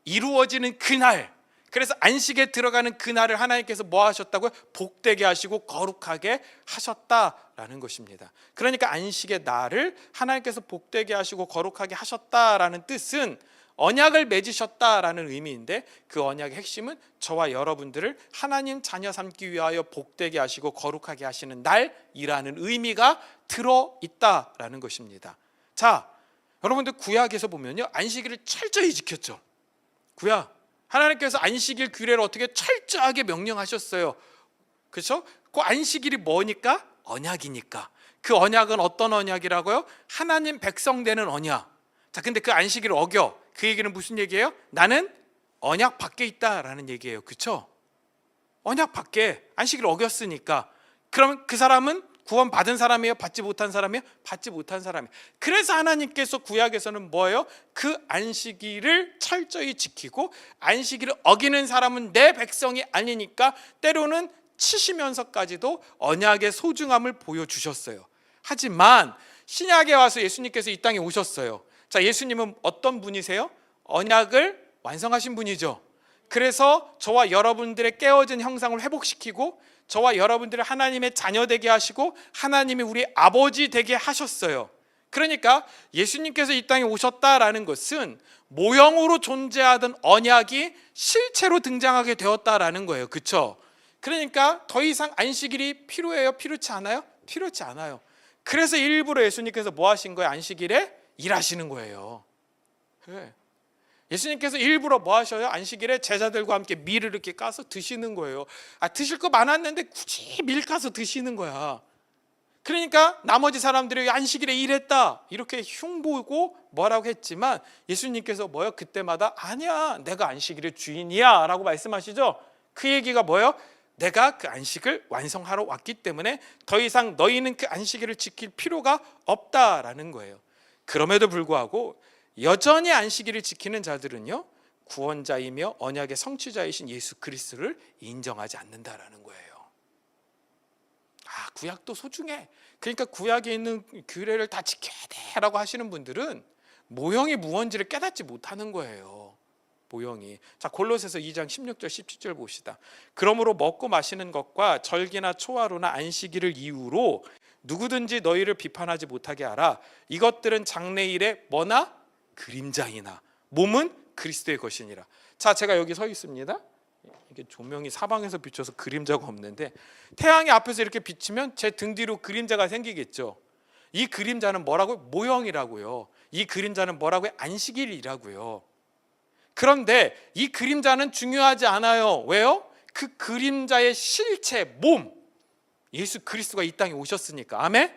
이루어지는 그날, 그래서 안식에 들어가는 그날을 하나님께서 뭐 하셨다고요? 복되게 하시고 거룩하게 하셨다라는 것입니다. 그러니까 안식의 날을 하나님께서 복되게 하시고 거룩하게 하셨다라는 뜻은 언약을 맺으셨다라는 의미인데, 그 언약의 핵심은 저와 여러분들을 하나님 자녀 삼기 위하여 복되게 하시고 거룩하게 하시는 날이라는 의미가 들어있다라는 것입니다. 자, 여러분들 구약에서 보면요, 안식일을 철저히 지켰죠. 구약 하나님께서 안식일 규례를 어떻게 철저하게 명령하셨어요. 그렇죠? 그 안식일이 뭐니까? 언약이니까. 그 언약은 어떤 언약이라고요? 하나님 백성 되는 언약. 자, 근데 그 안식일을 어겨. 그 얘기는 무슨 얘기예요? 나는 언약 밖에 있다라는 얘기예요. 그렇죠? 언약 밖에, 안식일을 어겼으니까. 그러면 그 사람은 구원 받은 사람이에요? 받지 못한 사람이에요? 받지 못한 사람이에요. 그래서 하나님께서 구약에서는 뭐예요? 그 안식일을 철저히 지키고 안식일을 어기는 사람은 내 백성이 아니니까 때로는 치시면서까지도 언약의 소중함을 보여주셨어요. 하지만 신약에 와서 예수님께서 이 땅에 오셨어요. 자, 예수님은 어떤 분이세요? 언약을 완성하신 분이죠. 그래서 저와 여러분들의 깨어진 형상을 회복시키고 저와 여러분들을 하나님의 자녀 되게 하시고 하나님이 우리 아버지 되게 하셨어요. 그러니까 예수님께서 이 땅에 오셨다라는 것은 모형으로 존재하던 언약이 실체로 등장하게 되었다라는 거예요. 그렇죠? 그러니까 더 이상 안식일이 필요해요? 필요치 않아요? 필요치 않아요. 그래서 일부러 예수님께서 뭐 하신 거예요? 안식일에 일하시는 거예요. 그래. 예수님께서 일부러 뭐 하셔요? 안식일에 제자들과 함께 밀을 이렇게 까서 드시는 거예요. 드실 거 많았는데 굳이 밀 까서 드시는 거야. 그러니까 나머지 사람들이 안식일에 일했다 이렇게 흉보고 뭐라고 했지만 예수님께서 뭐요? 그때마다 아니야, 내가 안식일의 주인이야 라고 말씀하시죠. 그 얘기가 뭐요? 내가 그 안식을 완성하러 왔기 때문에 더 이상 너희는 그 안식일을 지킬 필요가 없다라는 거예요. 그럼에도 불구하고 여전히 안식일을 지키는 자들은요, 구원자이며 언약의 성취자이신 예수 그리스도를 인정하지 않는다라는 거예요. 구약도 소중해. 그러니까 구약에 있는 규례를 다 지켜야 돼 라고 하시는 분들은 모형이 무언지를 깨닫지 못하는 거예요. 모형이. 자, 골로새서 2장 16절 17절 봅시다. 그러므로 먹고 마시는 것과 절기나 초하루나 안식일을 이유로 누구든지 너희를 비판하지 못하게 하라. 이것들은 장래일의 뭐나 그림자이나 몸은 그리스도의 것이니라. 자, 제가 여기 서 있습니다. 이게 조명이 사방에서 비춰서 그림자가 없는데 태양이 앞에서 이렇게 비치면 제 등 뒤로 그림자가 생기겠죠. 이 그림자는 뭐라고요? 모형이라고요. 이 그림자는 뭐라고요? 안식일이라고요. 그런데 이 그림자는 중요하지 않아요. 왜요? 그 그림자의 실체, 몸, 예수 그리스도가 이 땅에 오셨으니까. 아멘?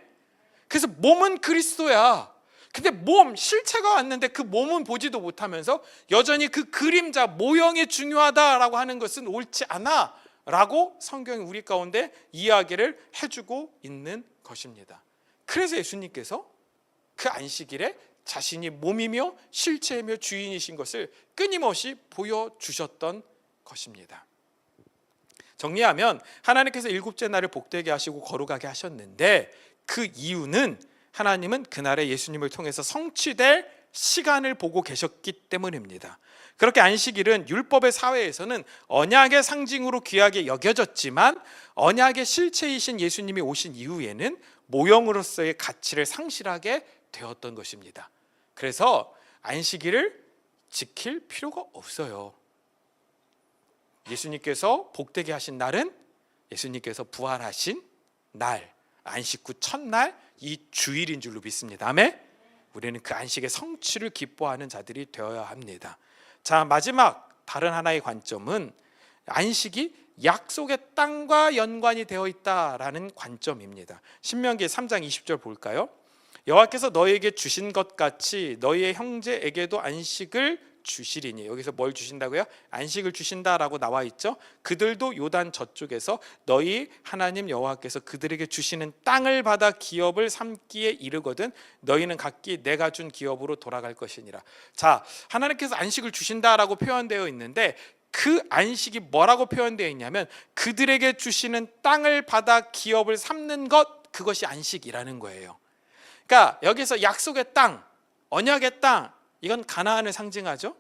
그래서 몸은 그리스도야. 근데 몸, 실체가 왔는데 그 몸은 보지도 못하면서 여전히 그 그림자, 모형이 중요하다라고 하는 것은 옳지 않아 라고 성경이 우리 가운데 이야기를 해주고 있는 것입니다. 그래서 예수님께서 그 안식일에 자신이 몸이며 실체이며 주인이신 것을 끊임없이 보여주셨던 것입니다. 정리하면 하나님께서 일곱째 날을 복되게 하시고 거룩하게 하셨는데 그 이유는 하나님은 그날에 예수님을 통해서 성취될 시간을 보고 계셨기 때문입니다. 그렇게 안식일은 율법의 사회에서는 언약의 상징으로 귀하게 여겨졌지만 언약의 실체이신 예수님이 오신 이후에는 모형으로서의 가치를 상실하게 되었던 것입니다. 그래서 안식일을 지킬 필요가 없어요. 예수님께서 복되게 하신 날은 예수님께서 부활하신 날, 안식 후 첫날, 이 주일인 줄로 믿습니다. 아멘? 우리는 그 안식의 성취를 기뻐하는 자들이 되어야 합니다. 자, 마지막 다른 하나의 관점은 안식이 약속의 땅과 연관이 되어 있다라는 관점입니다. 신명기 3장 20절 볼까요? 여호와께서 너희에게 주신 것 같이 너희의 형제에게도 안식을 주시리니. 여기서 뭘 주신다고요? 안식을 주신다라고 나와 있죠. 그들도 요단 저쪽에서 너희 하나님 여호와께서 그들에게 주시는 땅을 받아 기업을 삼기에 이르거든 너희는 각기 내가 준 기업으로 돌아갈 것이니라. 자, 하나님께서 안식을 주신다라고 표현되어 있는데 그 안식이 뭐라고 표현되어 있냐면 그들에게 주시는 땅을 받아 기업을 삼는 것, 그것이 안식이라는 거예요. 그러니까 여기서 약속의 땅, 언약의 땅, 이건 가나안을 상징하죠.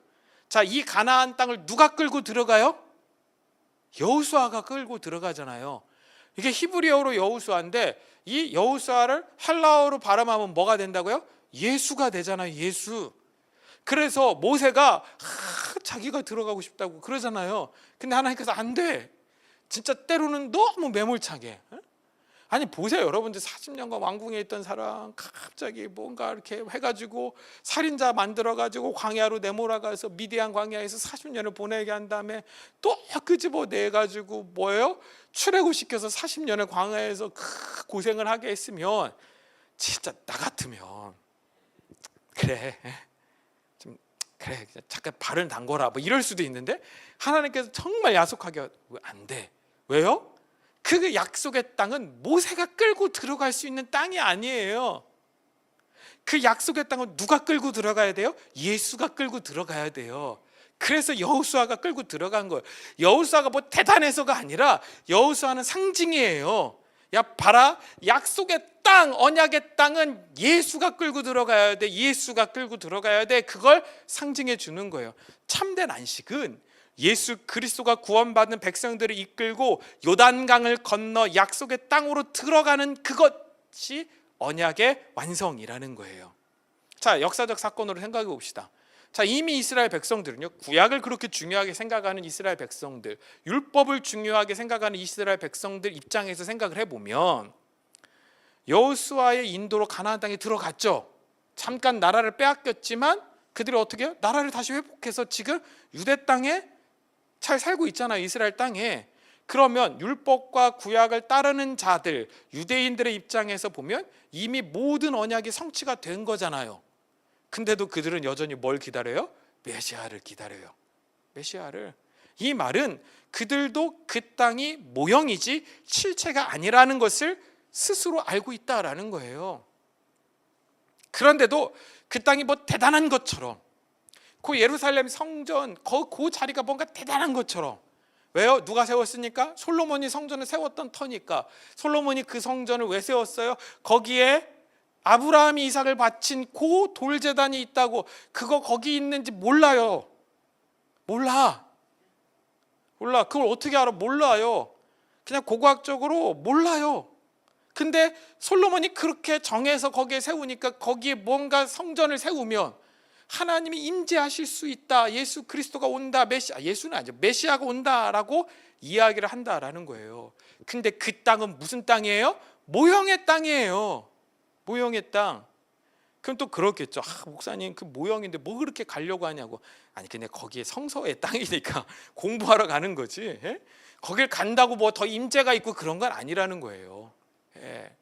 자, 이 가나안 땅을 누가 끌고 들어가요? 여호수아가 끌고 들어가잖아요. 이게 히브리어로 여호수아인데 이 여호수아를 헬라어로 발음하면 뭐가 된다고요? 예수가 되잖아요. 예수. 그래서 모세가 자기가 들어가고 싶다고 그러잖아요. 근데 하나님께서 안 돼. 진짜 때로는 너무 매몰차게. 아니 보세요, 여러분들 40년간 왕궁에 있던 사람 갑자기 뭔가 이렇게 해가지고 살인자 만들어가지고 광야로 내몰아가서 미디안 광야에서 40년을 보내게 한 다음에 또 끄집어내가지고 뭐예요? 출애굽시켜서 40년을 광야에서 고생을 하게 했으면 진짜 나 같으면 그래 잠깐 발을 담궈라 뭐 이럴 수도 있는데 하나님께서 정말 야속하게 안 돼. 왜요? 그 약속의 땅은 모세가 끌고 들어갈 수 있는 땅이 아니에요. 그 약속의 땅은 누가 끌고 들어가야 돼요? 예수가 끌고 들어가야 돼요. 그래서 여호수아가 끌고 들어간 거예요. 여호수아가 뭐 대단해서가 아니라 여호수아는 상징이에요. 야 봐라, 약속의 땅, 언약의 땅은 예수가 끌고 들어가야 돼. 예수가 끌고 들어가야 돼. 그걸 상징해 주는 거예요. 참된 안식은 예수 그리스도가 구원받는 백성들을 이끌고 요단강을 건너 약속의 땅으로 들어가는 그것이 언약의 완성이라는 거예요. 자, 역사적 사건으로 생각해 봅시다. 자, 이미 이스라엘 백성들은요, 구약을 그렇게 중요하게 생각하는 이스라엘 백성들, 율법을 중요하게 생각하는 이스라엘 백성들 입장에서 생각을 해보면 여호수아의 인도로 가나안 땅에 들어갔죠. 잠깐 나라를 빼앗겼지만 그들이 어떻게 해요? 나라를 다시 회복해서 지금 유대 땅에 잘 살고 있잖아요. 이스라엘 땅에. 그러면 율법과 구약을 따르는 자들, 유대인들의 입장에서 보면 이미 모든 언약이 성취가 된 거잖아요. 근데도 그들은 여전히 뭘 기다려요? 메시아를 기다려요. 메시아를. 이 말은 그들도 그 땅이 모형이지 실체가 아니라는 것을 스스로 알고 있다라는 거예요. 그런데도 그 땅이 뭐 대단한 것처럼, 그 예루살렘 성전 그 자리가 뭔가 대단한 것처럼. 왜요? 누가 세웠습니까? 솔로몬이 성전을 세웠던 터니까. 솔로몬이 그 성전을 왜 세웠어요? 거기에 아브라함이 이삭을 바친 그 돌제단이 있다고. 그거 거기 있는지 몰라요. 몰라. 그걸 어떻게 알아? 몰라요. 그냥 고고학적으로 몰라요. 근데 솔로몬이 그렇게 정해서 거기에 세우니까, 거기에 뭔가 성전을 세우면 하나님이 임재하실 수 있다, 예수 그리스도가 온다, 예수는 아니죠, 메시아가 온다라고 이야기를 한다라는 거예요. 근데 그 땅은 무슨 땅이에요? 모형의 땅이에요. 모형의 땅. 그럼 또 그렇겠죠. 목사님 그 모형인데 뭐 그렇게 가려고 하냐고. 아니 근데 거기에 성서의 땅이니까 공부하러 가는 거지. 예? 거길 간다고 뭐 더 임재가 있고 그런 건 아니라는 거예요. 예.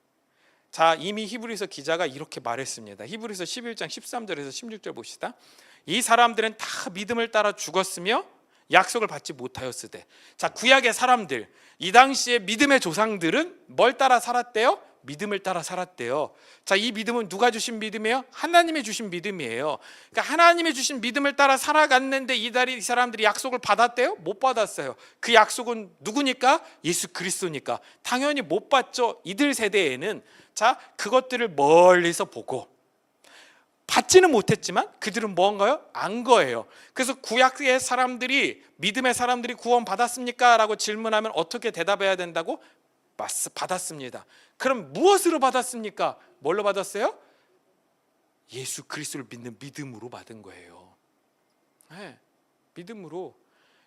자, 이미 히브리서 기자가 이렇게 말했습니다. 히브리서 11장 13절에서 16절 봅시다. 이 사람들은 다 믿음을 따라 죽었으며 약속을 받지 못하였으되. 자, 구약의 사람들, 이 당시에 믿음의 조상들은 뭘 따라 살았대요? 믿음을 따라 살았대요. 자, 이 믿음은 누가 주신 믿음이에요? 하나님이 주신 믿음이에요. 그러니까 하나님이 주신 믿음을 따라 살아갔는데 이 사람들이 약속을 받았대요? 못 받았어요. 그 약속은 누구니까? 예수 그리스도니까. 당연히 못 받죠. 이들 세대에는. 자, 그것들을 멀리서 보고 받지는 못했지만 그들은 뭔가요? 안 거예요. 그래서 구약의 사람들이, 믿음의 사람들이 구원 받았습니까? 라고 질문하면 어떻게 대답해야 된다고? 받았습니다. 그럼 무엇으로 받았습니까? 뭘로 받았어요? 예수 그리스도를 믿는 믿음으로 받은 거예요. 네, 믿음으로.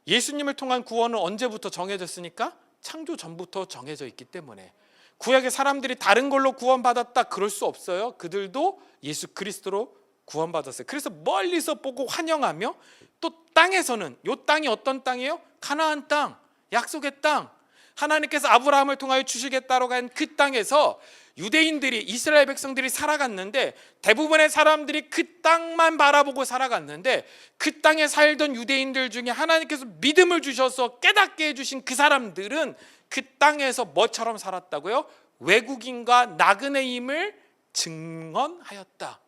예수님을 통한 구원은 언제부터 정해졌습니까? 창조 전부터 정해져 있기 때문에. 구약의 사람들이 다른 걸로 구원받았다, 그럴 수 없어요. 그들도 예수 그리스도로 구원받았어요. 그래서 멀리서 보고 환영하며, 또 땅에서는, 이 땅이 어떤 땅이에요? 가나안 땅, 약속의 땅, 하나님께서 아브라함을 통하여 주시겠다고 한 그 땅에서 유대인들이, 이스라엘 백성들이 살아갔는데, 대부분의 사람들이 그 땅만 바라보고 살아갔는데, 그 땅에 살던 유대인들 중에 하나님께서 믿음을 주셔서 깨닫게 해주신 그 사람들은 그 땅에서 뭐처럼 살았다고요? 외국인과 나그네임을 증언하였다.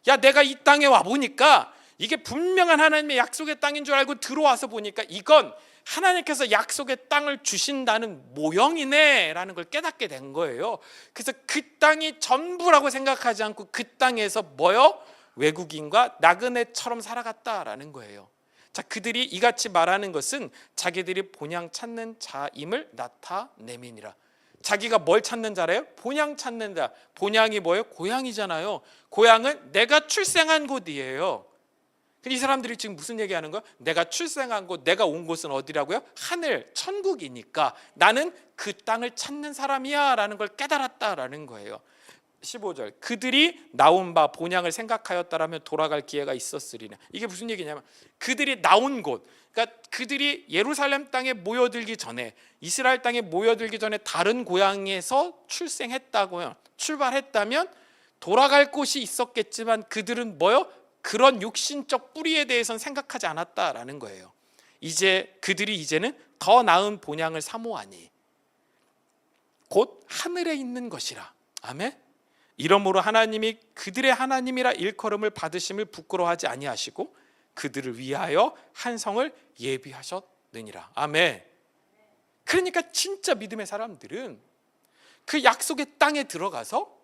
야, 내가 이 땅에 와보니까 이게 분명한 하나님의 약속의 땅인 줄 알고 들어와서 보니까 이건 하나님께서 약속의 땅을 주신다는 모형이네 라는 걸 깨닫게 된 거예요. 그래서 그 땅이 전부라고 생각하지 않고 그 땅에서 뭐요? 외국인과 나그네처럼 살아갔다라는 거예요. 자, 그들이 이같이 말하는 것은 자기들이 본향 찾는 자임을 나타내미니라. 자기가 뭘 찾는 자래요? 본향 찾는 자. 본향이 뭐예요? 고향이잖아요. 고향은 내가 출생한 곳이에요. 이 사람들이 지금 무슨 얘기하는 거예요? 내가 출생한 곳, 내가 온 곳은 어디라고요? 하늘, 천국이니까 나는 그 땅을 찾는 사람이야 라는 걸 깨달았다라는 거예요. 15절, 그들이 나온 바 본향을 생각하였다라면 돌아갈 기회가 있었으리니. 이게 무슨 얘기냐면, 그들이 나온 곳, 그러니까 그들이 예루살렘 땅에 모여들기 전에, 이스라엘 땅에 모여들기 전에 다른 고향에서 출생했다고요. 출발했다면 돌아갈 곳이 있었겠지만 그들은 뭐요? 그런 육신적 뿌리에 대해서는 생각하지 않았다라는 거예요. 그들이 이제는 더 나은 본향을 사모하니 곧 하늘에 있는 것이라. 아멘. 이러므로 하나님이 그들의 하나님이라 일컬음을 받으심을 부끄러워하지 아니하시고 그들을 위하여 한 성을 예비하셨느니라. 아멘. 그러니까 진짜 믿음의 사람들은 그 약속의 땅에 들어가서,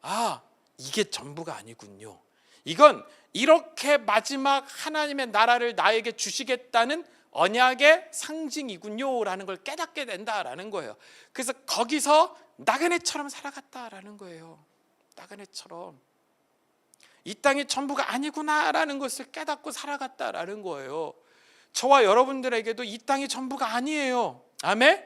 아, 이게 전부가 아니군요. 이건 이렇게 마지막 하나님의 나라를 나에게 주시겠다는 언약의 상징이군요 라는 걸 깨닫게 된다라는 거예요. 그래서 거기서 나그네처럼 살아갔다라는 거예요. 나그네처럼 이 땅이 전부가 아니구나라는 것을 깨닫고 살아갔다라는 거예요. 저와 여러분들에게도 이 땅이 전부가 아니에요. 아멘.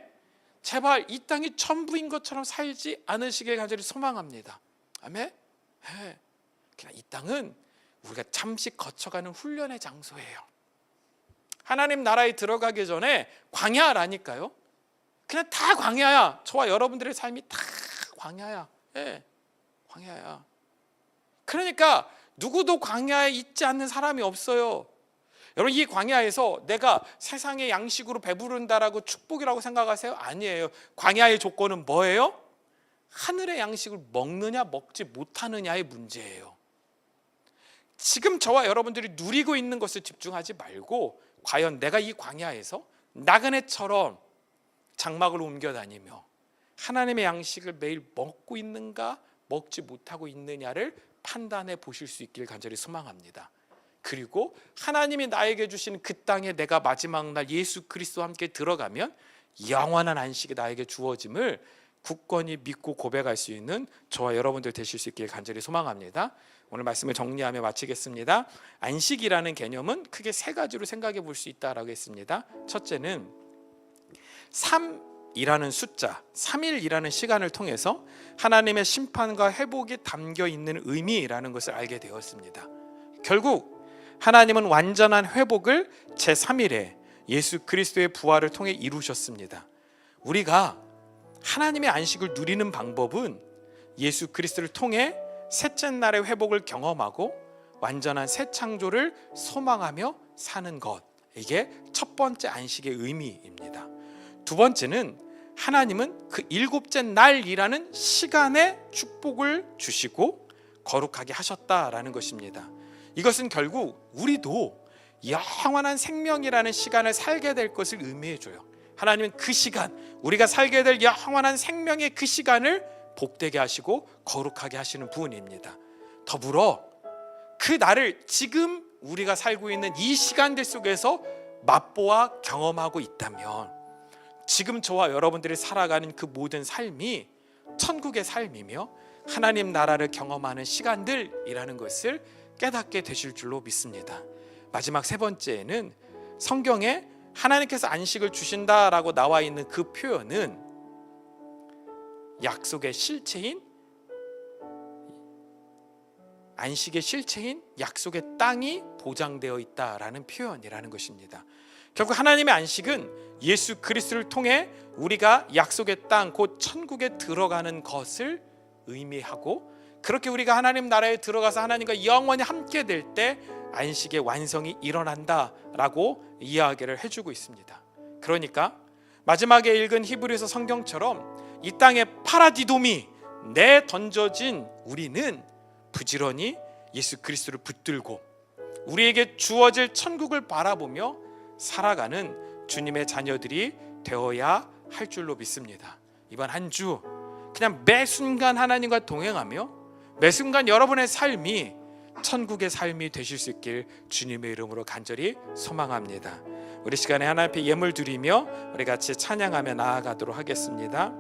제발 이 땅이 전부인 것처럼 살지 않으시길 간절히 소망합니다. 아멘. 네. 그냥 이 땅은 우리가 잠시 거쳐가는 훈련의 장소예요. 하나님 나라에 들어가기 전에 광야라니까요. 그냥 다 광야야. 저와 여러분들의 삶이 다 광야야. 예, 광야야. 그러니까 누구도 광야에 있지 않는 사람이 없어요. 여러분, 이 광야에서 내가 세상의 양식으로 배부른다라고 축복이라고 생각하세요? 아니에요. 광야의 조건은 뭐예요? 하늘의 양식을 먹느냐 먹지 못하느냐의 문제예요. 지금 저와 여러분들이 누리고 있는 것을 집중하지 말고 과연 내가 이 광야에서 나그네처럼 장막을 옮겨다니며 하나님의 양식을 매일 먹고 있는가 먹지 못하고 있느냐를 판단해 보실 수 있길 간절히 소망합니다. 그리고 하나님이 나에게 주신 그 땅에 내가 마지막 날 예수 그리스도와 함께 들어가면 영원한 안식이 나에게 주어짐을 굳건히 믿고 고백할 수 있는 저와 여러분들 되실 수 있길 간절히 소망합니다. 오늘 말씀을 정리하며 마치겠습니다. 안식이라는 개념은 크게 세 가지로 생각해 볼 수 있다라고 했습니다. 첫째는 3이라는 숫자, 3일이라는 시간을 통해서 하나님의 심판과 회복이 담겨 있는 의미라는 것을 알게 되었습니다. 결국 하나님은 완전한 회복을 제3일에 예수 그리스도의 부활을 통해 이루셨습니다. 우리가 하나님의 안식을 누리는 방법은 예수 그리스도를 통해 셋째 날의 회복을 경험하고 완전한 새 창조를 소망하며 사는 것, 이게 첫 번째 안식의 의미입니다. 두 번째는 하나님은 그 일곱째 날이라는 시간에 축복을 주시고 거룩하게 하셨다라는 것입니다. 이것은 결국 우리도 영원한 생명이라는 시간을 살게 될 것을 의미해줘요. 하나님은 그 시간, 우리가 살게 될 영원한 생명의 그 시간을 복되게 하시고 거룩하게 하시는 분입니다. 더불어 그 날을 지금 우리가 살고 있는 이 시간들 속에서 맛보아 경험하고 있다면 지금 저와 여러분들이 살아가는 그 모든 삶이 천국의 삶이며 하나님 나라를 경험하는 시간들이라는 것을 깨닫게 되실 줄로 믿습니다. 마지막 세 번째는 성경에 하나님께서 안식을 주신다라고 나와 있는 그 표현은 약속의 실체인, 안식의 실체인 약속의 땅이 보장되어 있다라는 표현이라는 것입니다. 결국 하나님의 안식은 예수 그리스도를 통해 우리가 약속의 땅, 곧 천국에 들어가는 것을 의미하고, 그렇게 우리가 하나님 나라에 들어가서 하나님과 영원히 함께 될 때 안식의 완성이 일어난다라고 이야기를 해주고 있습니다. 그러니까 마지막에 읽은 히브리서 성경처럼 이 땅에 파라디돔이 내던져진 우리는 부지런히 예수 그리스도를 붙들고 우리에게 주어질 천국을 바라보며 살아가는 주님의 자녀들이 되어야 할 줄로 믿습니다. 이번 한 주 그냥 매 순간 하나님과 동행하며 매 순간 여러분의 삶이 천국의 삶이 되실 수 있길 주님의 이름으로 간절히 소망합니다. 우리 시간에 하나님 앞에 예물 드리며 우리 같이 찬양하며 나아가도록 하겠습니다.